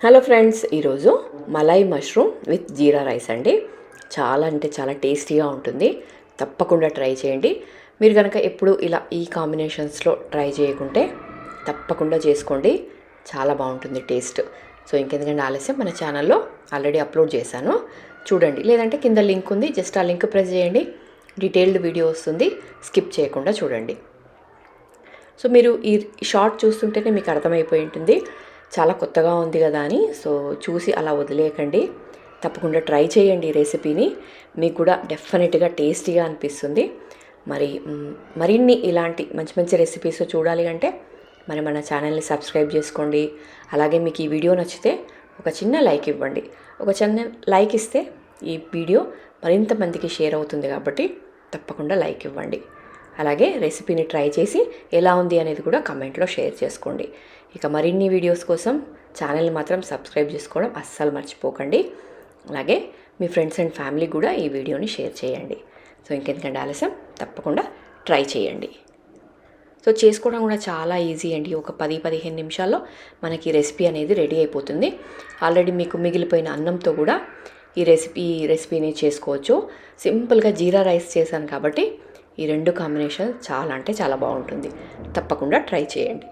Hello friends, ఈరోజు malai mushroom with jeera rice అండి. చాలా అంటే చాలా టేస్టీగా ఉంటుంది. తప్పకుండా ట్రై చేయండి. మీరు కనుక ఎప్పుడు ఇలా ఈ కాంబినేషన్స్లో ట్రై చేయకుంటే తప్పకుండా చేసుకోండి. చాలా బాగుంటుంది టేస్ట్. సో ఇంకెందుకంటే ఆలస్యం, మన ఛానల్లో ఆల్రెడీ అప్లోడ్ చేశాను, చూడండి. లేదంటే కింద లింక్ ఉంది, జస్ట్ ఆ లింక్ ప్రెస్ చేయండి. డీటెయిల్డ్ వీడియో వస్తుంది, స్కిప్ చేయకుండా చూడండి. సో మీరు ఈ షార్ట్ చూస్తుంటేనే మీకు అర్థమైపోయి ఉంటుంది చాలా కొత్తగా ఉంది కదా అని. సో చూసి అలా వదిలేయకండి, తప్పకుండా ట్రై చేయండి ఈ రెసిపీని. మీకు కూడా డెఫినెట్గా టేస్టీగా అనిపిస్తుంది. మరిన్ని ఇలాంటి మంచి మంచి రెసిపీస్ చూడాలి అంటే మన ఛానల్ని సబ్స్క్రైబ్ చేసుకోండి. అలాగే మీకు ఈ వీడియో నచ్చితే ఒక చిన్న లైక్ ఇవ్వండి. ఒక చిన్న లైక్ ఇస్తే ఈ వీడియో మరింత మందికి షేర్ అవుతుంది కాబట్టి తప్పకుండా లైక్ ఇవ్వండి. అలాగే రెసిపీని ట్రై చేసి ఎలా ఉంది అనేది కూడా కమెంట్లో షేర్ చేసుకోండి. ఇక మరిన్ని వీడియోస్ కోసం ఛానల్ని మాత్రం సబ్స్క్రైబ్ చేసుకోవడం అస్సలు మర్చిపోకండి. అలాగే మీ ఫ్రెండ్స్ అండ్ ఫ్యామిలీ కూడా ఈ వీడియోని షేర్ చేయండి. సో ఇంకెందుకంటే ఆలస్యం, తప్పకుండా ట్రై చేయండి. సో చేసుకోవడం కూడా చాలా ఈజీ అండి. ఒక 10-15 నిమిషాల్లో మనకి రెసిపీ అనేది రెడీ అయిపోతుంది. ఆల్రెడీ మీకు మిగిలిపోయిన అన్నంతో కూడా ఈ రెసిపీని చేసుకోవచ్చు. సింపుల్గా జీరా రైస్ చేశాను కాబట్టి ఈ రెండు కాంబినేషన్ చాలా అంటే చాలా బాగుంటుంది. తప్పకుండా ట్రై చేయండి.